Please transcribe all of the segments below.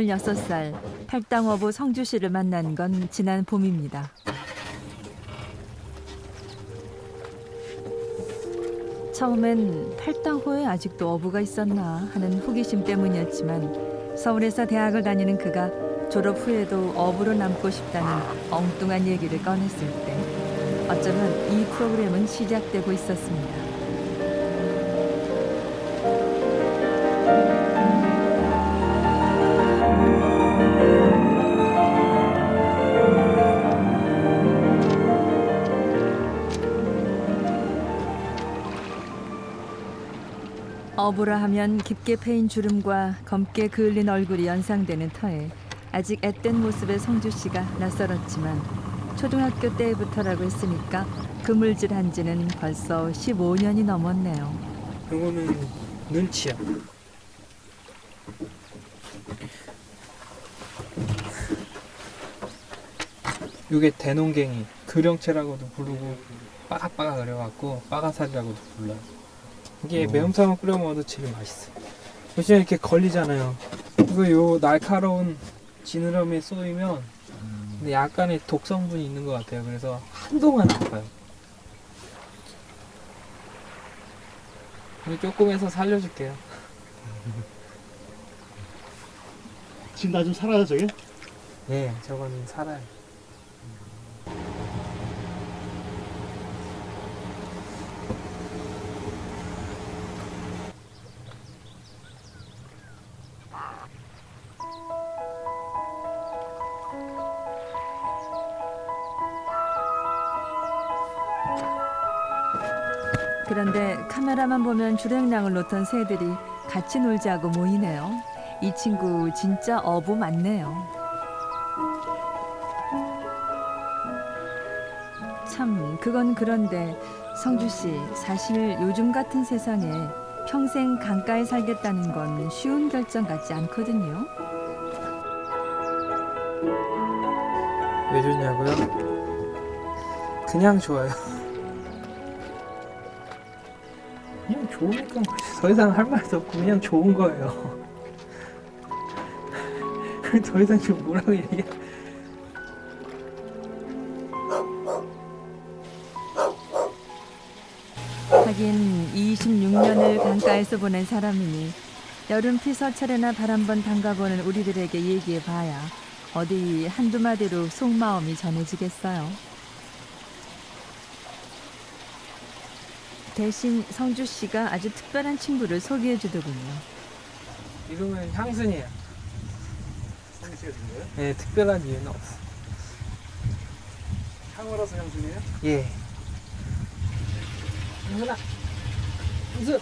26살 팔당어부 성주 씨를 만난 건 지난 봄입니다. 처음엔 팔당호에 아직도 어부가 있었나 하는 호기심 때문이었지만 서울에서 대학을 다니는 그가 졸업 후에도 어부로 남고 싶다는 엉뚱한 얘기를 꺼냈을 때 어쩌면 이 프로그램은 시작되고 있었습니다. 어부라 하면 깊게 패인 주름과 검게 그을린 얼굴이 연상되는 터에 아직 앳된 모습의 성주 씨가 낯설었지만 초등학교 때부터라고 했으니까 그물질한 지는 벌써 15년이 넘었네요. 이거는 눈치야. 이게 대농갱이, 그령채라고도 부르고 빠가빠가 그래갖고 빠가살이라고도 불러요. 이게 매운탕을 끓여 먹어도 제일 맛있어. 보시면 이렇게 걸리잖아요. 그리고 요 날카로운 지느러미에 쏘이면 근데 약간의 독성분이 있는 것 같아요. 그래서 한동안 아파요. 조금 해서 살려줄게요. 지금 나 좀 살아요 저게? 네, 저거는 살아요. 그런데 카메라만 보면 주랭랑을 놓던 새들이 같이 놀자고 모이네요. 이 친구 진짜 어부 맞네요. 참 그건 그런데 성주 씨 사실 요즘 같은 세상에 평생 강가에 살겠다는 건 쉬운 결정 같지 않거든요. 왜 좋냐고요? 그냥 좋아요. 그냥 좋으니까 더 이상 할 말도 없고 그냥 좋은 거예요. 더 이상 지금 뭐라고 얘기해? 하긴 26년을 강가에서 보낸 사람이니 여름 피서철에나 발 한번 담가보는 우리들에게 얘기해봐야 어디 한두 마디로 속마음이 전해지겠어요. 대신 성주 씨가 아주 특별한 친구를 소개해주더군요. 이름은 향순이에요. 성희 씨가 준 거예요? 네, 특별한 이유는 없어. 향어라서 향순이에요? 예. 향순아, 향순.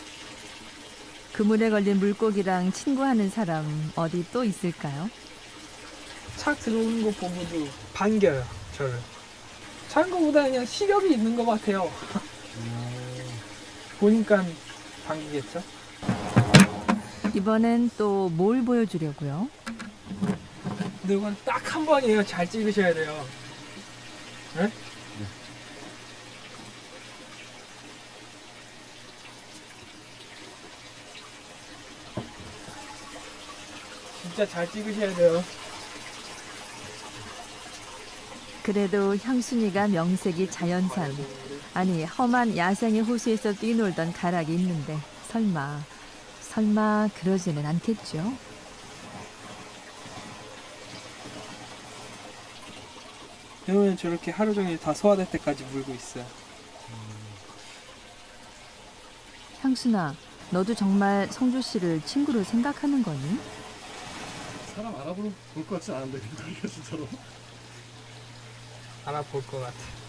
그물에 걸린 물고기랑 친구하는 사람 어디 또 있을까요? 차 들어오는 거 보고도 반겨요, 저를. 차는 거보다 그냥 시력이 있는 것 같아요. 보니까 반기겠죠? 이번엔 또 뭘 보여주려고요? 근데 이건 딱 한 번이에요. 잘 찍으셔야 돼요. 네? 진짜 잘 찍으셔야 돼요. 그래도 향순이가 명색이 자연산. 아니 험한 야생의 호수에서 뛰놀던 가락이 있는데 설마 그러지는 않겠죠? 이러면 저렇게 하루 종일 다 소화될 때까지 물고 있어요. 향순아, 너도 정말 성주 씨를 친구로 생각하는 거니? 사람 알아볼 것 같지 않은데 근데 진짜로. 알아볼 것 같아.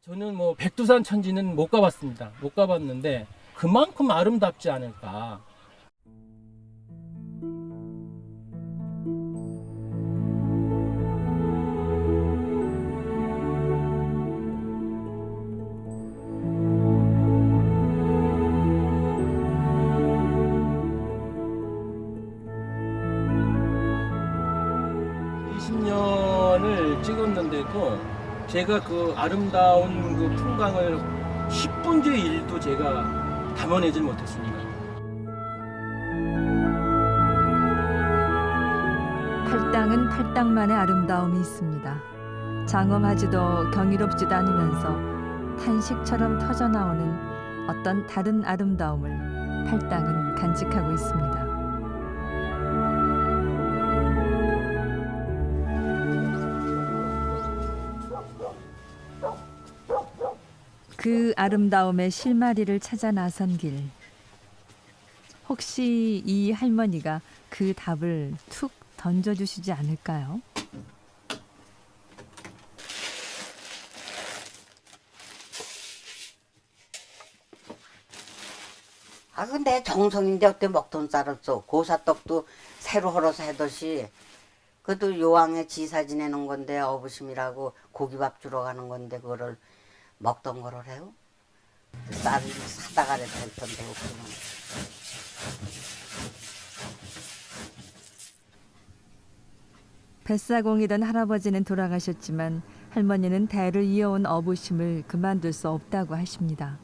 저는 뭐 백두산 천지는 못 가봤습니다. 못 가봤는데 그만큼 아름답지 않을까. (20년을) 찍었는데도 제가 그 아름다운 그 풍광을 10분의 1도 제가 담아내질 못했습니다. 팔당은 팔당만의 아름다움이 있습니다. 장엄하지도 경이롭지도 않으면서 탄식처럼 터져나오는 어떤 다른 아름다움을 팔당은 간직하고 있습니다. 그 아름다움의 실마리를 찾아 나선 길. 혹시 이 할머니가 그 답을 툭 던져주시지 않을까요? 아, 근데 정성인데 어때 먹던 쌀을 써. 고사떡도 새로 헐어서 해듯이. 그것도 요왕의 지사 지내는 건데 어부심이라고 고기밥 주러 가는 건데 그거를 먹던 거를 해요. 쌀을 사다가래 될 텐데 그러면. 뱃사공이던 할아버지는 돌아가셨지만 할머니는 대를 이어온 어부심을 그만둘 수 없다고 하십니다.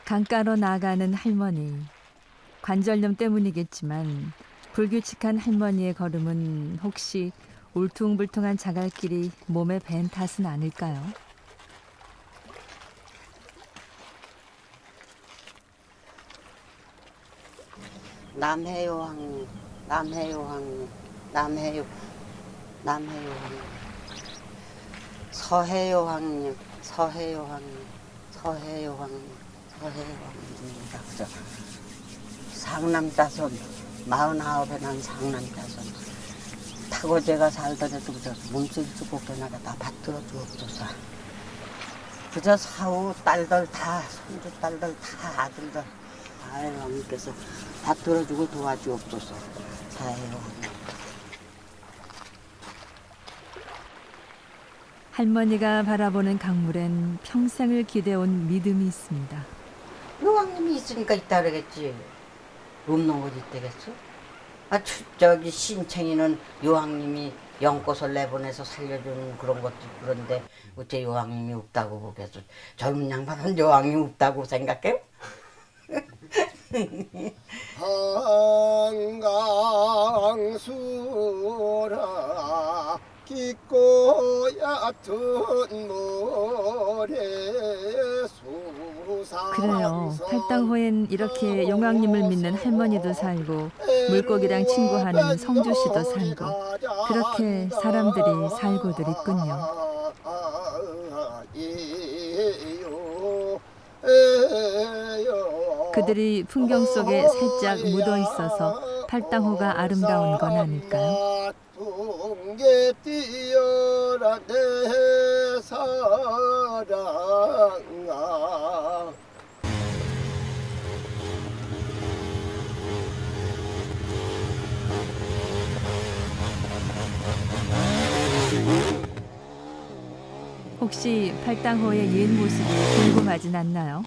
강가로 나가는 할머니. 관절염 때문이겠지만 불규칙한 할머니의 걸음은 혹시 울퉁불퉁한 자갈길이 몸에 밴 탓은 아닐까요? 남해요 황님, 남해요 황님, 남해요, 남해요 황님, 서해요 황님, 서해요 황님, 서해요 황님, 서해요 황님입니다. 그죠? 상남자손, 49에 난 상남자손. 타고 제가 살더라도 그저 몸속이 죽고 나가 다 받들어 주옵소서. 그저 사후 딸들 다, 손주 딸들 다 아들들. 아유, 어머니께서 받들어주고 도와주옵소서. 사해요. 할머니가 바라보는 강물엔 평생을 기대온 믿음이 있습니다. 요왕님이 있으니까 있다 그러겠지. 없는 곳이 있다겠어? 아, 저기 신청이는 요왕님이 연꽃을 내보내서 살려주는 그런 것도 그런데 어째 요왕님이 없다고 보겠어. 젊은 양반은 요왕이 없다고 생각해요? 한강수라 깊고 얕은 모래 수상. 그래요. 팔당호엔 이렇게 용왕님을 믿는 할머니도 살고 물고기랑 친구하는 성주 씨도 살고 그렇게 사람들이 살고들 있군요. 그들이 풍경 속에 살짝 묻어 있어서 팔당호가 아름다운 건 아닐까요? 게 뛰어라 내 사랑아. 혹시 팔당호의 옛 모습이 궁금하진 않나요?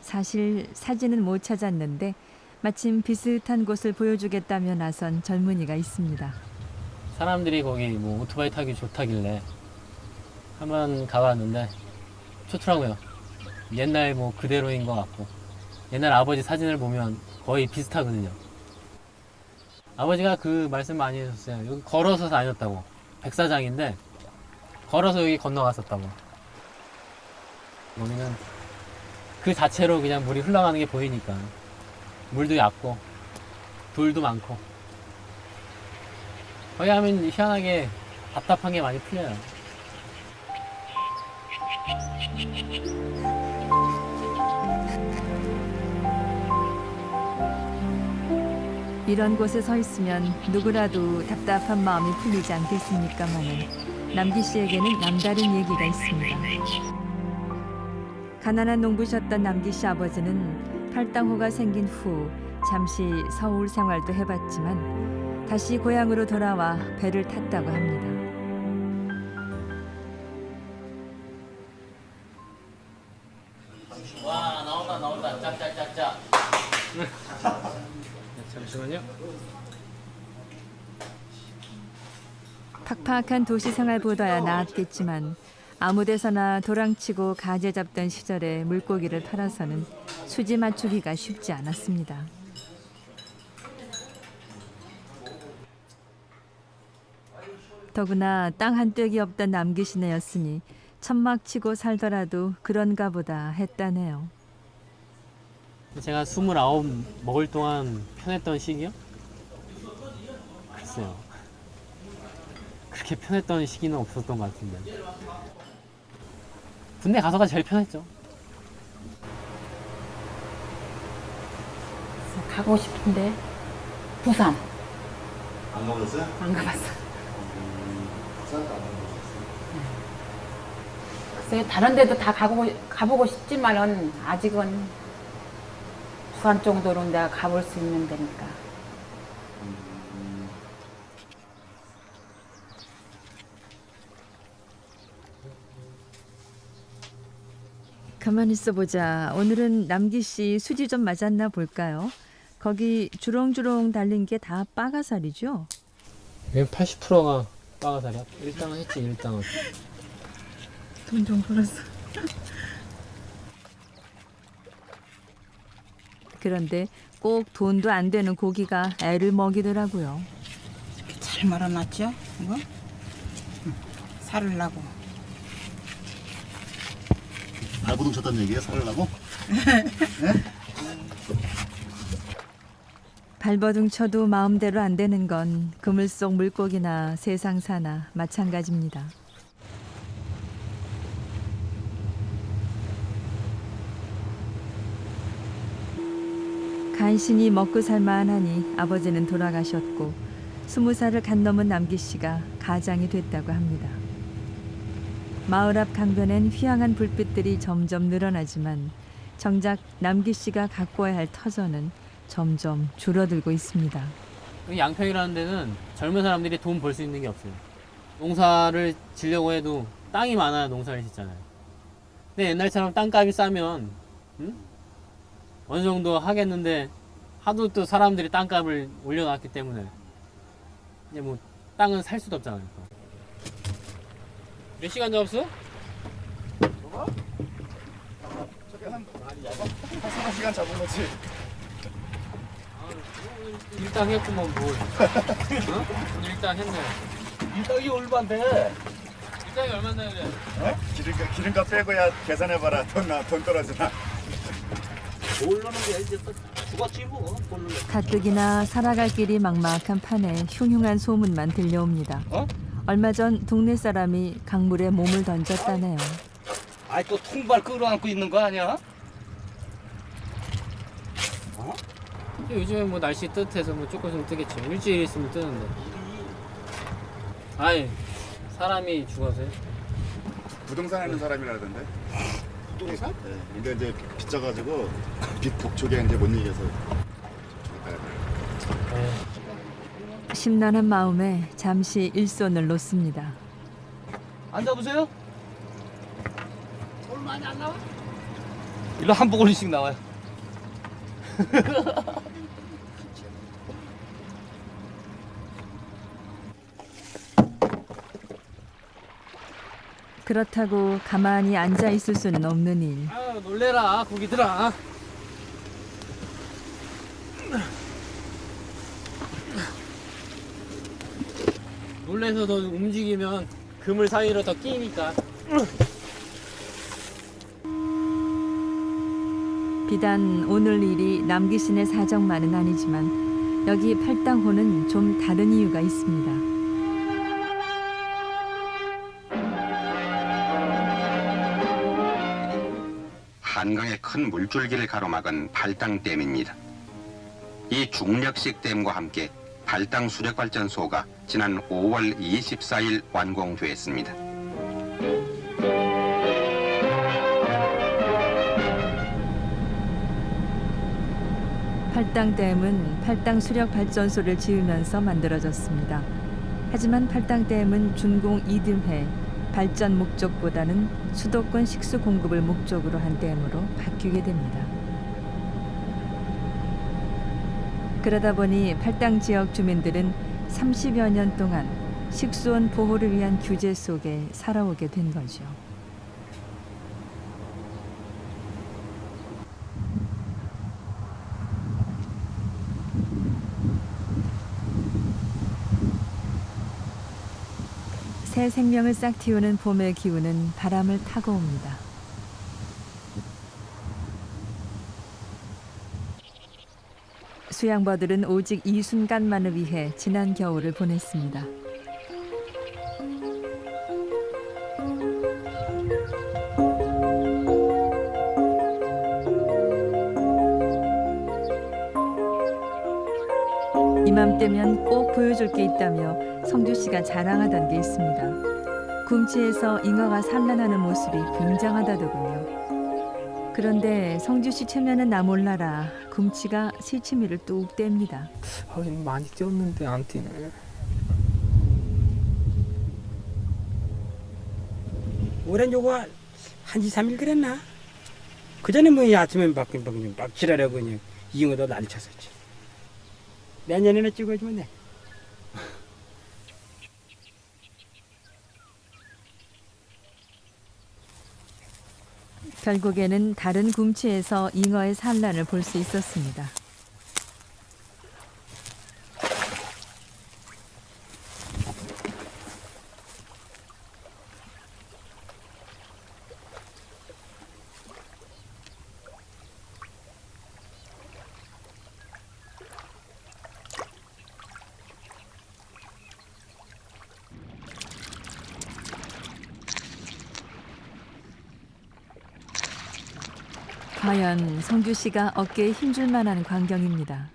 사실 사진은 못 찾았는데 마침 비슷한 곳을 보여주겠다며 나선 젊은이가 있습니다. 사람들이 거기 뭐 오토바이 타기 좋다길래 한번 가봤는데 좋더라고요. 옛날 뭐 그대로인 것 같고 옛날 아버지 사진을 보면 거의 비슷하거든요. 아버지가 그 말씀 많이 해줬어요. 여기 걸어서 다녔다고. 백사장인데 걸어서 여기 건너갔었다고. 여기는 그 자체로 그냥 물이 흘러가는 게 보이니까 물도 얕고 돌도 많고 거기 하면 희한하게 답답한 게 많이 풀려요. 이런 곳에 서 있으면 누구라도 답답한 마음이 풀리지 않겠습니까마는 남기 씨에게는 남다른 얘기가 있습니다. 가난한 농부셨던 남기 씨 아버지는 팔당호가 생긴 후 잠시 서울 생활도 해봤지만 다시 고향으로 돌아와 배를 탔다고 합니다. 와 나온다 짝짝짝짝. 잠시만요. 팍팍한 도시 생활보다야 나았겠지만 아무데서나 도랑치고 가재 잡던 시절에 물고기를 팔아서는 수지 맞추기가 쉽지 않았습니다. 더구나 땅 한 뙑이 없던 남기시네였으니 천막 치고 살더라도 그런가 보다 했다네요. 제가 29 먹을 동안 편했던 시기요? 글쎄요. 그렇게 편했던 시기는 없었던 것 같은데. 군대 가서가 제일 편했죠. 가고 싶은데 부산 안 먹었어요? 안 가봤어. 부산도 안 먹었어요. 글쎄 다른 데도 다 가보고 싶지만은 아직은 부산 정도로 내가 가볼 수 있는 데니까. 가만히 있어보자. 오늘은 남기 씨 수지 좀 맞았나 볼까요? 거기 주렁주렁 달린 게 다 빠가살이죠? 왜 80%가 빠가살이야? 일당은 했지 일당은. 돈 좀 벌었어. 그런데 꼭 돈도 안 되는 고기가 애를 먹이더라고요. 잘 말아놨죠? 이거? 살을 나고. 발버둥 쳤다는 얘기예요? 살으려고? 발버둥 쳐도 마음대로 안 되는 건 그물 속 물고기나 세상사나 마찬가지입니다. 간신히 먹고 살만하니 아버지는 돌아가셨고 20살을 간 넘은 남기 씨가 가장이 됐다고 합니다. 마을 앞 강변엔 휘황한 불빛들이 점점 늘어나지만 정작 남기 씨가 가꿔야 할 터전은 점점 줄어들고 있습니다. 양평이라는 데는 젊은 사람들이 돈 벌 수 있는 게 없어요. 농사를 지려고 해도 땅이 많아야 농사를 짓잖아요. 근데 옛날처럼 땅값이 싸면 어느 정도 하겠는데 하도 또 사람들이 땅값을 올려놨기 때문에 이제 뭐 땅은 살 수도 없잖아요. 몇 시간 잡았어? 저기 한 4시간 잡은 거지. 일당 했구만 뭘. 어? 일당 했네. 일당이 얼마인데? 일당이 얼마나 돼? 어? 기름값 빼고야 계산해봐라. 돈 떨어지나? 모르는 게 이제 죽었지 뭐. 가뜩이나 살아갈 길이 막막한 판에 흉흉한 소문만 들려옵니다. 얼마 전 동네 사람이 강물에 몸을 던졌다네요. 아이 또 통발 끌어안고 있는 거 아니야? 요즘에 뭐 날씨 뜨뜻해서 뭐 조금 좀 뜨겠죠. 일주일 있으면 뜨는데. 아니 사람이 죽어서요? 부동산 하는 사람이라던데. 부동산? 네. 근데 이제 빚져가지고 빚 복촉에 이제 못 이겨서. 심란한 마음에 잠시 일손을 놓습니다. 앉아보세요. 돈 많이 안 나와? 일로 한 보글씩 나와요. 그렇다고 가만히 앉아 있을 수는 없는 일. 아 놀래라 고기들아. 놀래서 더 움직이면 그물 사이로 더 끼니까. 비단 오늘 일이 남기신의 사정만은 아니지만 여기 팔당호는 좀 다른 이유가 있습니다. 한강의 큰 물줄기를 가로막은 팔당댐입니다. 이 중력식 댐과 함께 발당 수력발전소가 지난 5월 24일 완공됐습니다. 팔당댐은 팔당 수력 발전소를 지으면서 만들어졌습니다. 하지만 팔당댐은 준공 이듬해 발전 목적보다는 수도권 식수 공급을 목적으로 한 댐으로 바뀌게 됩니다. 그러다 보니 팔당 지역 주민들은 30여 년 동안 식수원 보호를 위한 규제 속에 살아오게 된 거죠. 새 생명을 싹 틔우는 봄의 기운은 바람을 타고 옵니다. 수양버들은 오직 이 순간만을 위해 지난 겨울을 보냈습니다. 이맘때면 꼭 보여줄 게 있다며 성주 씨가 자랑하던 게 있습니다. 굼치에서 잉어가 산란하는 모습이 굉장하다더군요. 그런데 성주 씨 체면은 나 몰라라. 굼치가 실치미를 뚝 뗍니다. 하긴 많이 뛰었는데 안 뛰네. 올해는 요거 한 2, 3일 그랬나? 그 전에 뭐 아침에 막 지랄하고 그냥 잉어도 난리 쳤었지. 내년에는 찍어주면 돼. 결국에는 다른 굼치에서 잉어의 산란을 볼 수 있었습니다. 과연 성주 씨가 어깨에 힘줄 만한 광경입니다.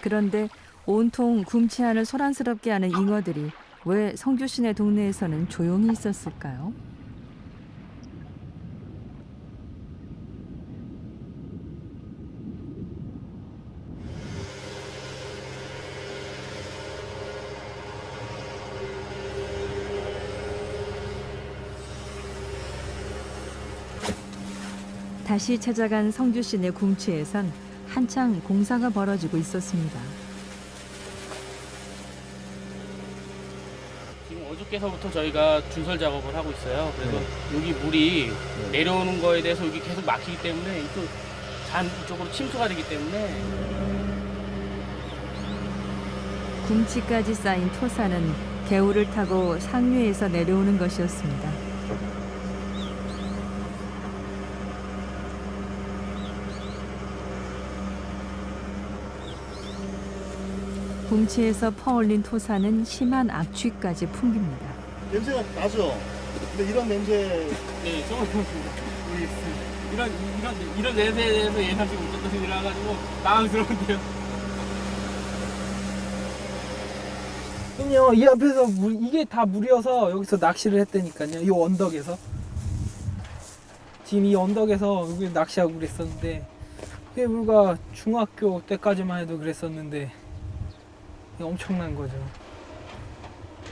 그런데 온통 굼치 안을 소란스럽게 하는 잉어들이 왜 성주 씨네 동네에서는 조용히 있었을까요? 다시 찾아간 성주 씨네 굼치에선 한창 공사가 벌어지고 있었습니다. 지금 어저께서부터 저희가 준설 작업을 하고 있어요. 그래서 여기 물이 내려오는 거에 대해서 여기 계속 막히기 때문에 이쪽 잔 쪽으로 침투가 되기 때문에 굼치까지 쌓인 토사는 개울을 타고 상류에서 내려오는 것이었습니다. 굼치에서 퍼올린 토사는 심한 악취까지 풍깁니다. 냄새가 나죠? 근데 이런 냄새 네, 이런 냄새에 대해서 예상치 못했던 일이라 가지고 당황스러운데요. 그럼요. 이 앞에서 이게 다 물이어서 여기서 낚시를 했다니까요. 이 언덕에서. 지금 이 언덕에서 여기 낚시하고 그랬었는데 그게 불과 중학교 때까지만 해도 그랬었는데 엄청난 거죠.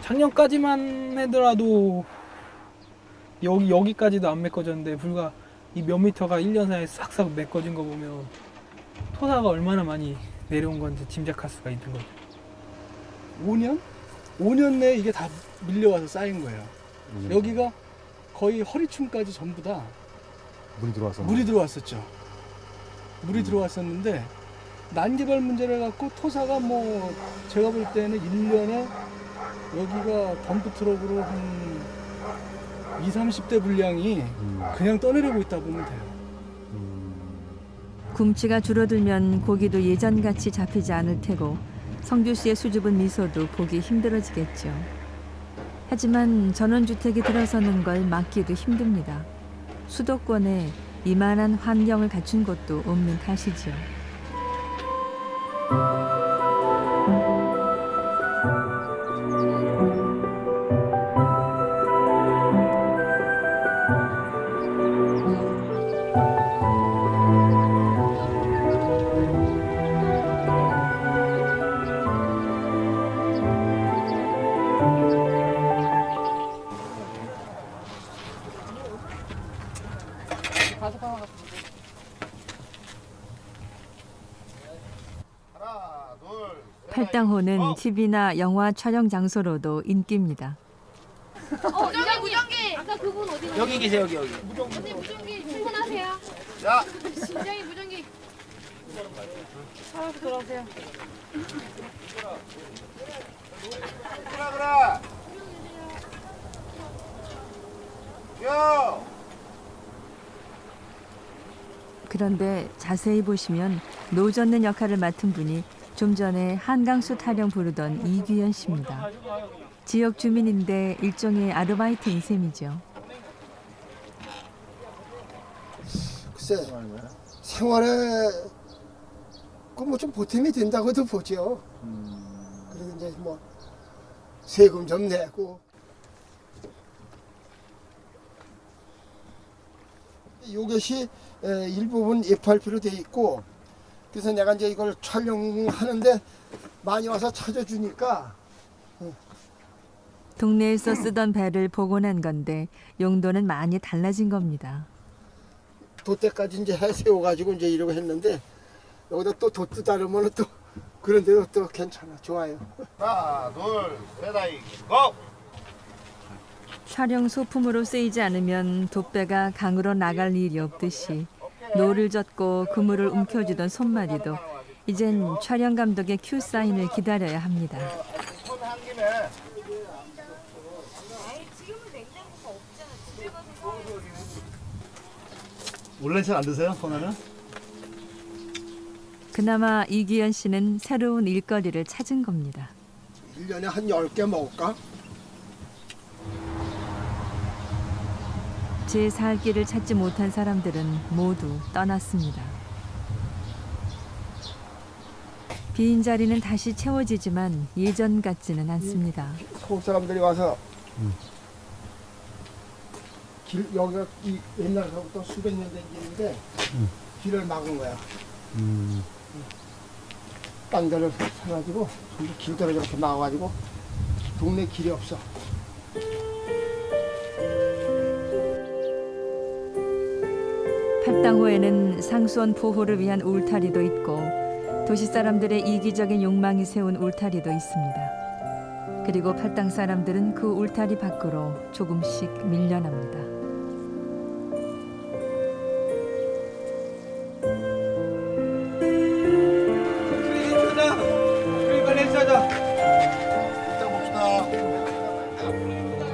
작년까지만 해더라도 여기까지도 안 메꿔졌는데 불과 이 몇 미터가 1년 사이에 싹싹 메꿔진 거 보면 토사가 얼마나 많이 내려온 건지 짐작할 수가 있는 거죠. 5년? 5년 내에 이게 다 밀려와서 쌓인 거예요. 여기가 거의 허리춤까지 전부 다 물이 들어왔었죠. 물이 들어왔었는데 난개발 문제를 갖고 토사가 뭐 제가 볼 때는 1년에 여기가 덤프 트럭으로 한 20, 30대 분량이 그냥 떠내려고 있다 보면 돼요. 굼치가 줄어들면 고기도 예전같이 잡히지 않을 테고 성규 씨의 수줍은 미소도 보기 힘들어지겠죠. 하지만 전원주택에 들어서는 걸 막기도 힘듭니다. 수도권에 이만한 환경을 갖춘 곳도 없는 탓이죠. 팔당호는 TV나 영화 촬영 장소로도 인기입니다. 무전기. 아까 그분 어디 가세요? 여기 계세요, 여기. 언니 무전기 출근하세요. 야, 심장이 무전기. 살아서 들어오세요. 그래. 야. 그런데 자세히 보시면 노젓는 역할을 맡은 분이 좀 전에 한강수 타령 부르던 이규현 씨입니다. 지역 주민인데 일종의 아르바이트인 셈이죠. 글쎄, 생활에 그 좀 보탬이 된다고도 보죠. 그리고 이제 뭐 세금 좀 내고. 이것이 일부분 FRP로 돼 있고, 그래서 내가 이제 이걸 촬영하는데 많이 와서 찾아주니까. 동네에서 쓰던 배를 복원한 건데 용도는 많이 달라진 겁니다. 돛대까지 이제 해 세워가지고 이제 이러고 했는데 여기다 또 돛도 다르면 또 그런 데도 또 괜찮아, 좋아요. 하나, 둘, 셋, 아이, 고! 촬영 소품으로 쓰이지 않으면 돛배가 강으로 나갈 일이 없듯이 노를 젓고 그물을 움켜쥐던 손마디도 이젠 촬영 감독의 큐 사인을 기다려야 합니다. 손한 김에. 원래는 안 드세요, 소나는? 그나마 이규현 씨는 새로운 일거리를 찾은 겁니다. 1년에 한 10개 먹을까? 제 살 길을 찾지 못한 사람들은 모두 떠났습니다. 빈 자리는 다시 채워지지만 예전 같지는 않습니다. 서울 사람들이 와서 길, 여기가 이 옛날부터 수백 년 된 길인데 길을 막은 거야. 땅들을 사가지고 전부 길들어 이렇게 나와가지고 동네 길이 없어. 팔당호에는 상수원 보호를 위한 울타리도 있고 도시 사람들의 이기적인 욕망이 세운 울타리도 있습니다. 그리고 팔당 사람들은 그 울타리 밖으로 조금씩 밀려납니다.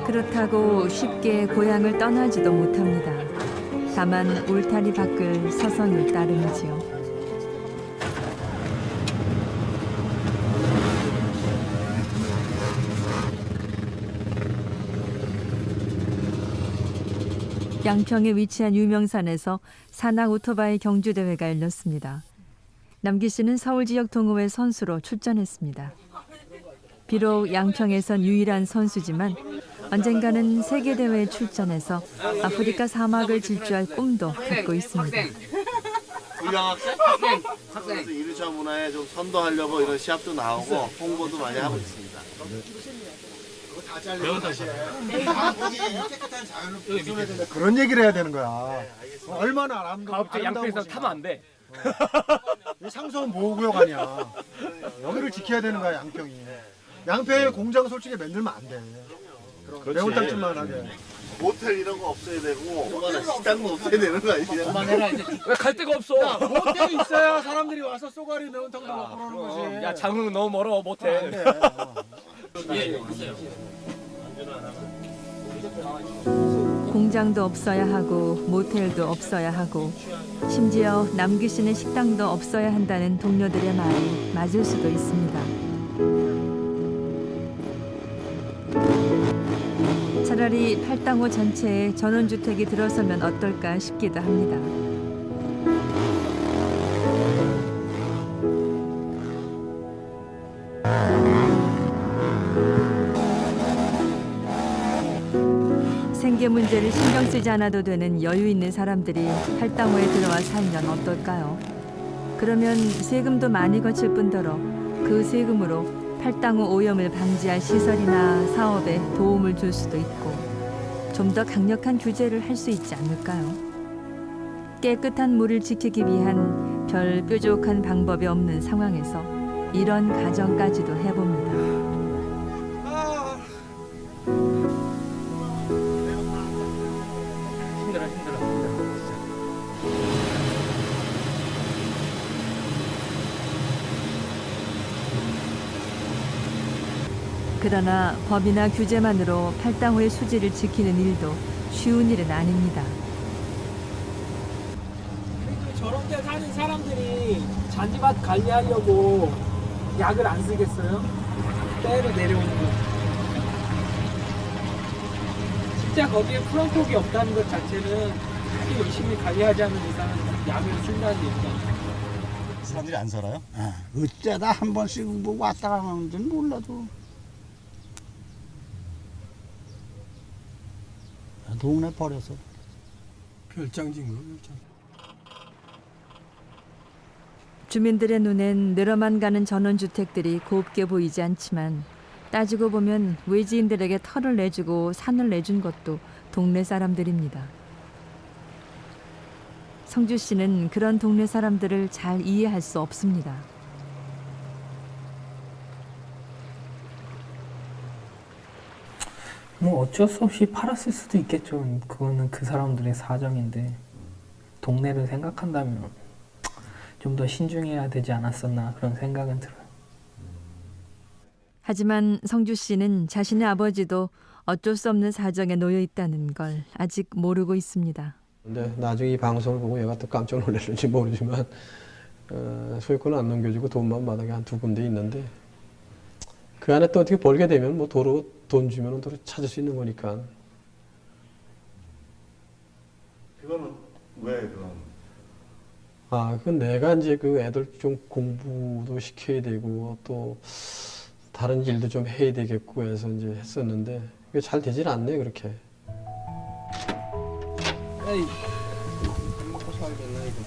그렇다고 쉽게 고향을 떠나지도 못합니다. 다만 울타리 밖을 서성일 따름이지요. 양평에 위치한 유명산에서 산악 오토바이 경주대회가 열렸습니다. 남기 씨는 서울 지역 동호회 선수로 출전했습니다. 비록 양평에선 유일한 선수지만 언젠가는 세계대회에 출전해서 아프리카 사막을 질주할 꿈도 갖고 있습니다. 학생 1차 문화에 좀 선도하려고 이런 시합도 나오고 홍보도 많이 하고 있습니다. 그런 얘기를 해야 되는 거야. 얼마나 갑자기 양평에서 타면 안 돼. 상수원 보호구역 아니야. 여기를 지켜야 되는 거야, 양평이. 양평에 공장 솔직히 만들면 안 돼. 매운 땅집만 하게. 모텔 이런 거 없어야 되고 식당도 없어야 되는 거 아니야? 그만해라 이제. 왜 갈 데가 없어? 야, 모텔 있어야 사람들이 와서 쏘가리 매운탕도 먹고 그러는 거지. 야, 장흥 너무 멀어 모텔. 안 돼. 예, 있어요. 공장도 없어야 하고 모텔도 없어야 하고 심지어 남기 씨는 식당도 없어야 한다는 동료들의 말이 맞을 수도 있습니다. 차라리 팔당호 전체에 전원주택이 들어서면 어떨까 싶기도 합니다. 생계 문제를 신경 쓰지 않아도 되는 여유 있는 사람들이 팔당호에 들어와 살면 어떨까요? 그러면 세금도 많이 거칠 뿐더러 그 세금으로 팔당호 오염을 방지할 시설이나 사업에 도움을 줄 수도 있고 좀 더 강력한 규제를 할 수 있지 않을까요? 깨끗한 물을 지키기 위한 별 뾰족한 방법이 없는 상황에서 이런 가정까지도 해봅니다. 힘들어. 그러나 법이나 규제만으로 팔당호의 수질을 지키는 일도 쉬운 일은 아닙니다. 저런 데 사는 사람들이 잔디밭 관리하려고 약을 안 쓰겠어요? 때로 내려오는 거. 진짜 거기에 프런폭이 없다는 것 자체는 아주 열심히 관리하지 않는 이상은 약을 쓴다는 얘기다. 사람들이 안 살아요? 어쩌다 한 번씩 뭐 왔다 가는지는 몰라도 동네 버려서 별장진 거 별장. 주민들의 눈엔 늘어만 가는 전원주택들이 곱게 보이지 않지만 따지고 보면 외지인들에게 터를 내주고 산을 내준 것도 동네 사람들입니다. 성주 씨는 그런 동네 사람들을 잘 이해할 수 없습니다. 뭐 어쩔 수 없이 팔았을 수도 있겠죠. 그거는 그 사람들의 사정인데 동네를 생각한다면 좀 더 신중해야 되지 않았었나 그런 생각은 들어요. 하지만 성주 씨는 자신의 아버지도 어쩔 수 없는 사정에 놓여 있다는 걸 아직 모르고 있습니다. 근데 나중에 이 방송을 보고 얘가 또 깜짝 놀랐는지 모르지만 소유권을 안 넘겨주고 돈만 마당에 한 2군데 있는데 그 안에 또 어떻게 벌게 되면 뭐 도로 돈 주면 도로 찾을 수 있는 거니까. 그거는 왜 그런? 그 내가 이제 그 애들 좀 공부도 시켜야 되고 또 다른 일도 좀 해야 되겠고 해서 이제 했었는데 그게 잘 되질 않네 그렇게. 에이, 먹고 살겠네 이거.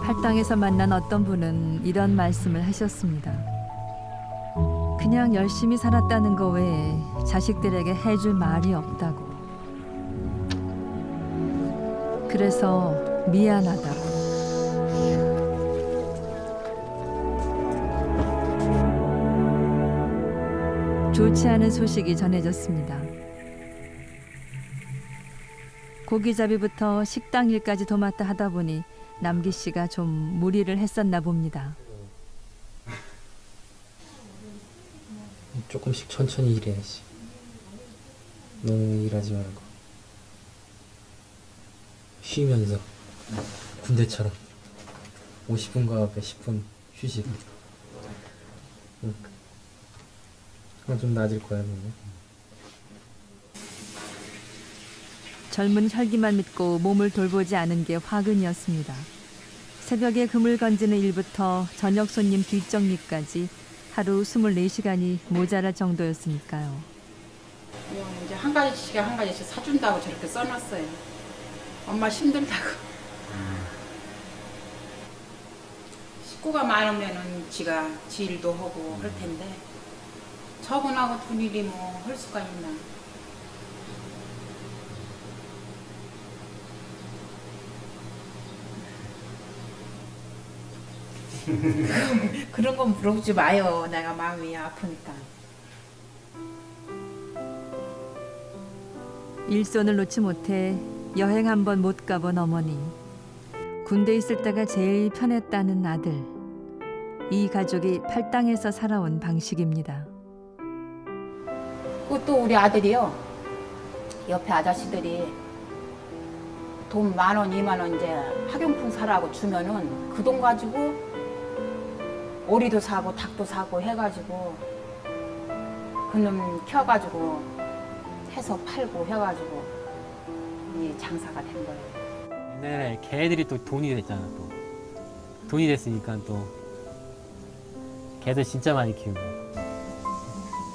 팔당에서 만난 어떤 분은 이런 말씀을 하셨습니다. 그냥 열심히 살았다는 거 외에 자식들에게 해줄 말이 없다고. 그래서 미안하다고. 좋지 않은 소식이 전해졌습니다. 고기잡이부터 식당 일까지 도맡아 하다 보니 남기 씨가 좀 무리를 했었나 봅니다. 조금씩 천천히 일해야지. 너무 일하지 말고 쉬면서 군대처럼 50분 과업에 10분 휴식. 좀 나아질 거야 보면. 젊은 혈기만 믿고 몸을 돌보지 않은 게 화근이었습니다. 새벽에 그물 건지는 일부터 저녁 손님 뒷정리까지 하루 24시간이 모자랄 정도였으니까요. 이제 한 가지씩 한 가지씩 사준다고 저렇게 써놨어요. 엄마 힘들다고. 식구가 많으면은 지가 지 일도 하고 할 텐데 저분하고 둘이 뭐 할 수가 있나. 그런 건 물어보지 마요. 내가 마음이 아프니까. 일손을 놓지 못해 여행 한 번 못 가본 어머니. 군대 있을 때가 제일 편했다는 아들. 이 가족이 팔당에서 살아온 방식입니다. 그것도 우리 아들이요. 옆에 아저씨들이 돈 10,000원, 20,000원 이제 학용품 사라고 주면은 그 돈 가지고 오리도 사고 닭도 사고 해가지고 그놈 켜가지고 해서 팔고 해가지고 이 장사가 된 거예요. 옛날에 개들이 또 돈이 됐잖아. 또 돈이 됐으니까 또 개들 진짜 많이 키우고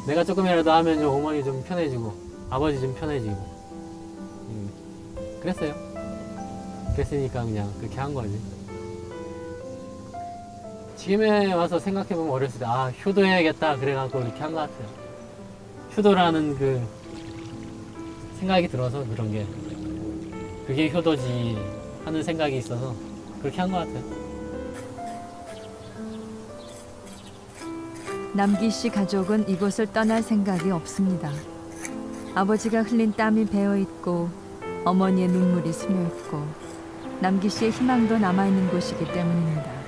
내가 조금이라도 하면 좀 어머니 좀 편해지고 아버지 좀 편해지고 그랬어요. 그랬으니까 그냥 그렇게 한 거지. 지금에 와서 생각해보면 어렸을 때 아 효도해야겠다 그래갖고 그렇게 한 것 같아요. 효도라는 그 생각이 들어서 그런 게 그게 효도지 하는 생각이 있어서 그렇게 한 것 같아요. 남기 씨 가족은 이곳을 떠날 생각이 없습니다. 아버지가 흘린 땀이 배어 있고 어머니의 눈물이 스며 있고 남기 씨의 희망도 남아 있는 곳이기 때문입니다.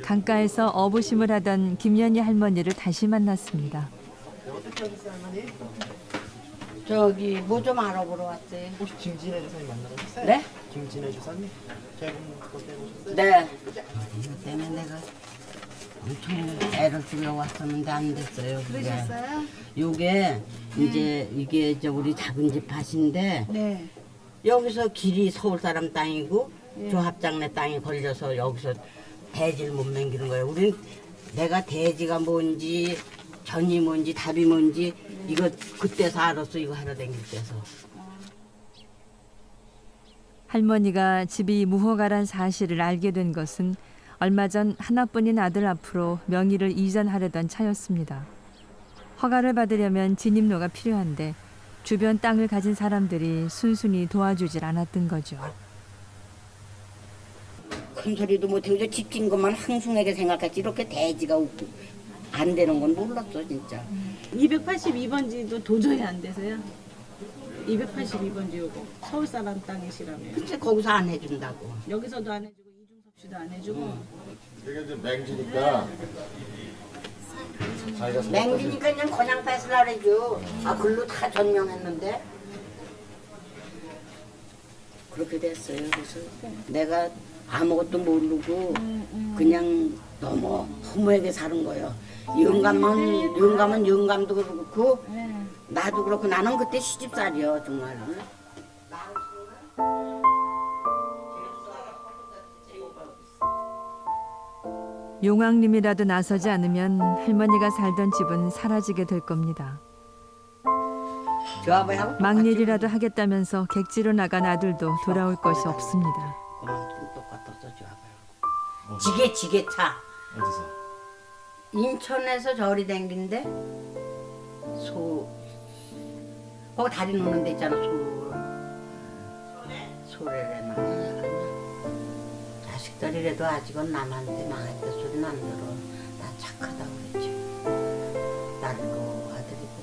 강가에서 어부심을 하던 김연희 할머니를 다시 만났습니다. 저기 뭐 좀 알아보러 왔어요. 혹시 김진애 주사님 만나보셨어요? 네? 김진애 주사님? 최근 그거 빼보셨어요? 네. 이거 때문에 내가 엄청 애를 쓰려 왔었는데 안 됐어요. 그게. 그러셨어요? 요게 이제 이게 저 우리 작은 집 밭인데 네. 여기서 길이 서울 사람 땅이고 네. 조합장네 땅이 걸려서 여기서 대지를 못 맹기는 거예요. 우린 내가 대지가 뭔지 전이 뭔지 답이 뭔지 이거 그때서 알았어. 이거 하러 다닐 때서. 할머니가 집이 무허가란 사실을 알게 된 것은 얼마 전 하나뿐인 아들 앞으로 명의를 이전하려던 차였습니다. 허가를 받으려면 진입로가 필요한데 주변 땅을 가진 사람들이 순순히 도와주질 않았던 거죠. 큰 소리도 못하고 저 집진 것만 항숭하게 생각했지 이렇게 대지가 안 되는 건 몰랐어 진짜. 282번지도 도저히 안 되세요? 282번지 요거 서울 사람 땅이시라면. 근데 거기서 안 해준다고. 여기서도 안 해주고 이중섭 씨도 안 해주고. 이게 이제 맹지니까 맹기니까 그냥 뺏으라 그래죠. 아 글로 다 전명했는데 그렇게 됐어요. 그래서 내가 아무것도 모르고 그냥 너무 허무하게 사는 거예요. 영감은 영감도 그렇고 나도 그렇고 나는 그때 시집살이요 정말. 용왕님이라도 나서지 않으면 할머니가 살던 집은 사라지게 될 겁니다. 막일이라도 하겠다면서 객지로 나간 아들도 돌아올 것이 없습니다. 그만큼 똑같아서 좋아요. 지게차. 어디서? 인천에서 저리 댕긴데 거기 다리 놓는 데 있잖아. 소래래나. 자식들이라도 아직은 남한테 망했다 소리는 안 들어. 나 착하다 그랬지. 딸이고 아들이고.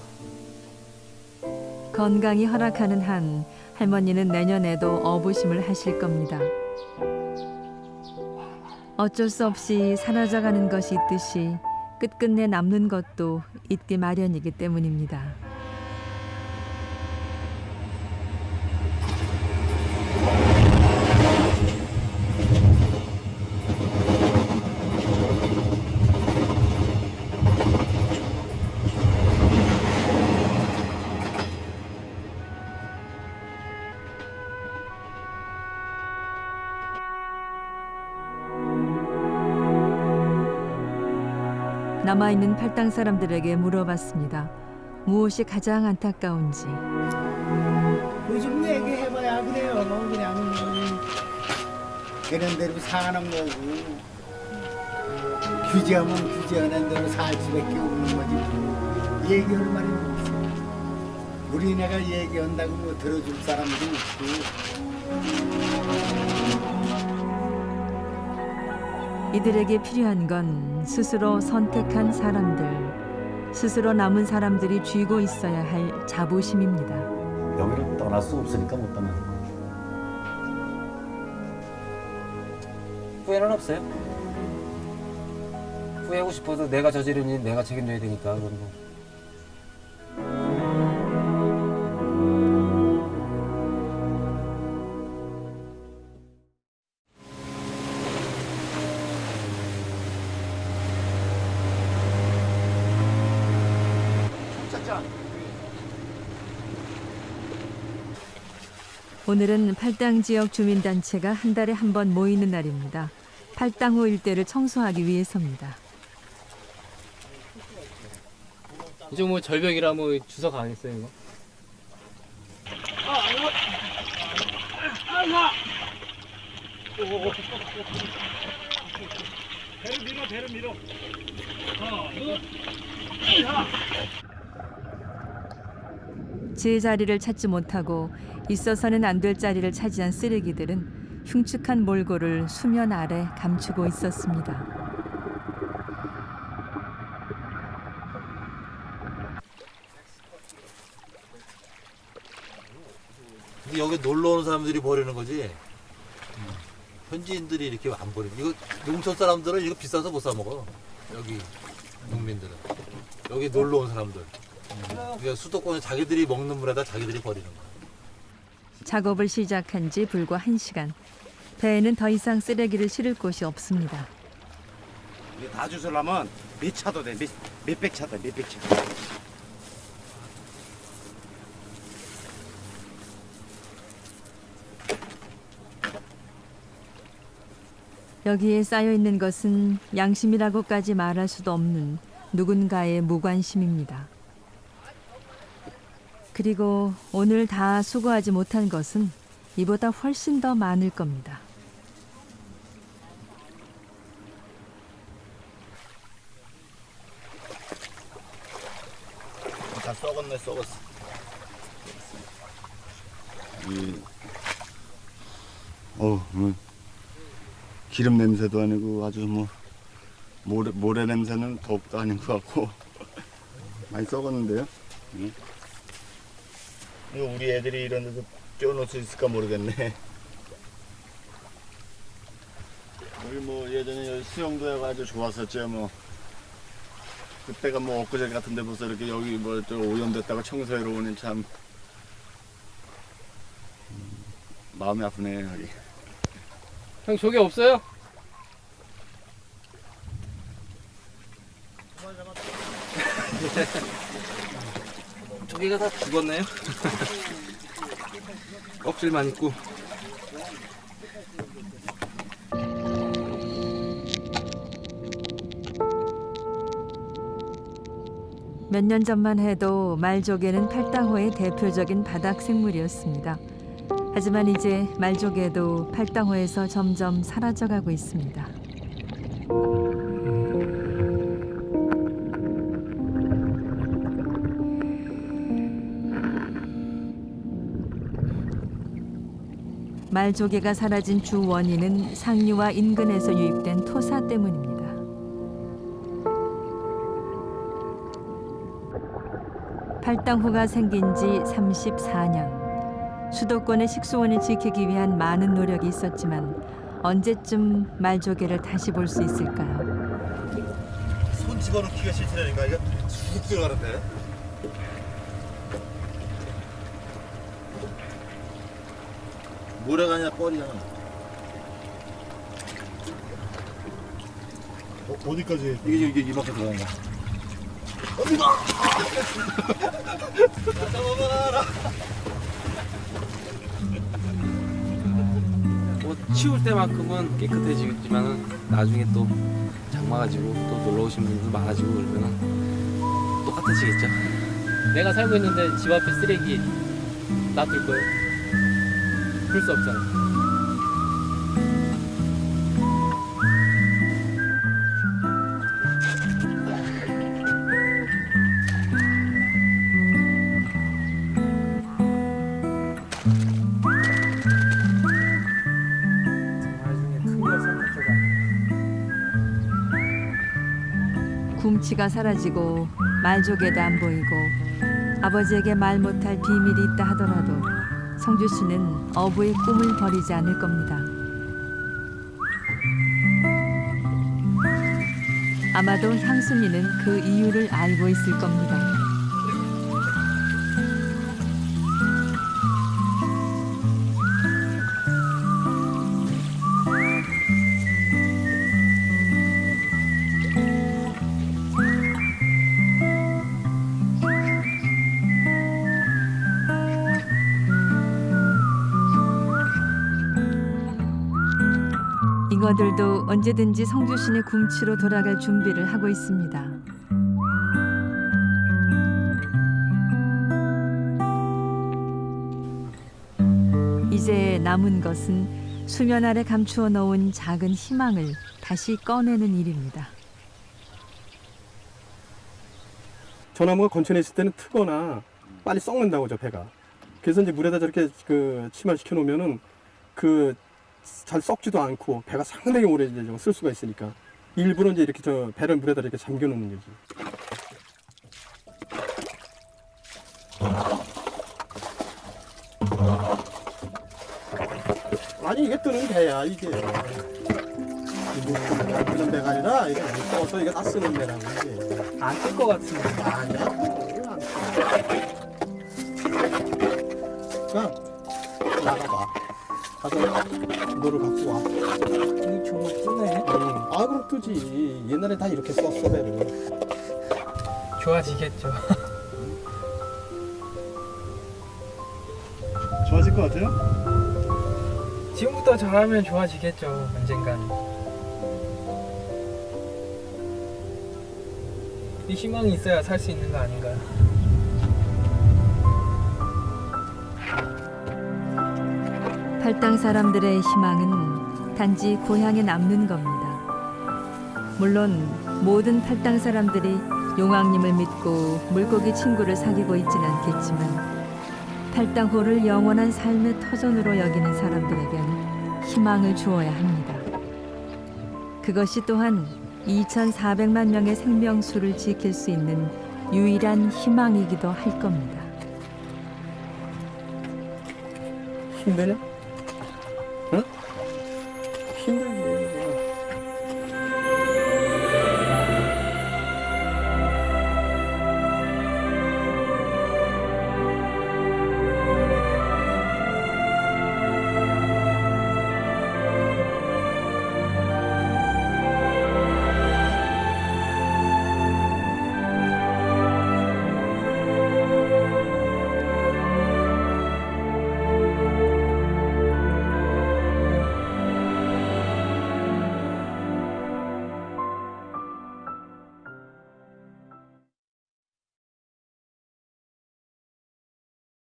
건강이 허락하는 한 할머니는 내년에도 어부심을 하실 겁니다. 어쩔 수 없이 사라져가는 것이 있듯이 끝끝내 남는 것도 있기 마련이기 때문입니다. 남아있는 팔당 사람들에게 물어봤습니다. 무엇이 가장 안타까운지. 요즘 얘기해봐야 그래요. 그냥 그런 대로 사는 거고 규제하면 규제하는 대로 살 수밖에 없는 거지. 얘기할 말이 없어. 우리네가 얘기한다고 뭐 들어줄 사람도 없고. 이들에게 필요한 건 스스로 선택한 사람들, 스스로 남은 사람들이 쥐고 있어야 할 자부심입니다. 여기를 떠날 수 없으니까 못 떠나는 거예요. 후회는 없어요. 후회하고 싶어도 내가 저지른 일 내가 책임져야 되니까 그건 뭐 오늘은 팔당 지역 주민단체가 한 달에 한 번 모이는 날입니다. 팔당호 일대를 청소하기 위해서입니다. 이쪽 뭐 절벽이라 뭐 주워 가겠어요 이거? 배를 밀어. 제자리를 찾지 못하고 있어서는 안 될 자리를 차지한 쓰레기들은 흉측한 몰골을 수면 아래 감추고 있었습니다. 여기 놀러 오는 사람들이 버리는 거지. 현지인들이 이렇게 안 버리는. 이거 농촌 사람들은 이거 비싸서 못 사 먹어. 여기 농민들은. 여기 놀러 온 사람들. 그러니까 수도권에 자기들이 먹는 물에다 자기들이 버리는 거야. 작업을 시작한 지 불과 1시간. 배에는 더 이상 쓰레기를 실을 곳이 없습니다. 이게 다 주술라면 몇 차도 돼. 몇백 차다. 몇백 차. 여기에 쌓여있는 것은 양심이라고까지 말할 수도 없는 누군가의 무관심입니다. 그리고 오늘 다 수거하지 못한 것은 이보다 훨씬 더 많을 겁니다. 다 썩었네, 썩었어. 기름 냄새도 아니고 아주 뭐 모래 냄새는 더욱도 아닌 것 같고 많이 썩었는데요. 이거 우리 애들이 이런 데서 끼워놓을 수 있을까 모르겠네. 여기 뭐 예전에 여기 수영도가 아주 좋았었죠. 뭐 그때가 뭐 엊그제 같은데 벌써 이렇게 여기 뭐 또 오염됐다가 청소해러 오니 참 마음이 아프네요. 여기. 형 조개 없어요? 조개가 다 죽었나요? 껍질만 있고. 몇 년 전만 해도 말조개는 팔당호의 대표적인 바닥 생물이었습니다. 하지만 이제 말조개도 팔당호에서 점점 사라져가고 있습니다. 말조개가 사라진 주 원인은 상류와 인근에서 유입된 토사 때문입니다. 팔당호가 생긴 지 34년. 수도권의 식수원을 지키기 위한 많은 노력이 있었지만 언제쯤 말조개를 다시 볼 수 있을까요? 손 집어넣기가 싫다니까 이거 쑥 들어가는데. 모래가 아니라 뻘이잖아. 어디까지? 이게 이만큼 들어간 거야. 잡아봐라. 뭐 치울 때만큼은 깨끗해지겠지만은 나중에 또 장마가 지고 또 놀러 오신 분들 많아지고 그러면은 똑같아지겠죠. 내가 살고 있는데 집 앞에 쓰레기 놔둘 거예요? 그럴 수 없잖아. 굼치가 사라지고 말조개도 안 보이고 아버지에게 말 못할 비밀이 있다 하더라도 성주 씨는 어부의 꿈을 버리지 않을 겁니다. 아마도 향순이는 그 이유를 알고 있을 겁니다. 농부거들도 언제든지 성주신의 궁치로 돌아갈 준비를 하고 있습니다. 이제 남은 것은 수면 아래 감추어 놓은 작은 희망을 다시 꺼내는 일입니다. 전나무가 건천에 있을 때는 트거나 빨리 썩는다고 저 배가. 그래서 이제 물에다 저렇게 그 침화시켜 놓으면은 그 잘 썩지도 않고 배가 상당히 오래 이제 쓸 수가 있으니까 일부러 이제 이렇게 저 배를 물에다 이렇게 잠겨 놓는 거지. 아니 이게 뜨는 배야 이게. 그런 배가 아니라 이게 못 떠서 이게 다 쓰는 배라고 이게. 안 뜰 것 같은데. 아니야. 그냥 나가봐. 가서 너를 갖고 와. 이 정말 뜨네. 아 그럼 뜨지. 옛날에 다 이렇게 썼어 배를. 좋아지겠죠. 좋아질 것 같아요? 지금부터 잘하면 좋아지겠죠. 언젠간. 이 희망이 있어야 살 수 있는 거 아닌가요? 팔당 사람들의 희망은 단지 고향에 남는 겁니다. 물론 모든 팔당 사람들이 용왕님을 믿고 물고기 친구를 사귀고 있지는 않겠지만 팔당호를 영원한 삶의 터전으로 여기는 사람들에겐 희망을 주어야 합니다. 그것이 또한 2,400만 명의 생명수를 지킬 수 있는 유일한 희망이기도 할 겁니다. 힘드냐? 응? 힘들지.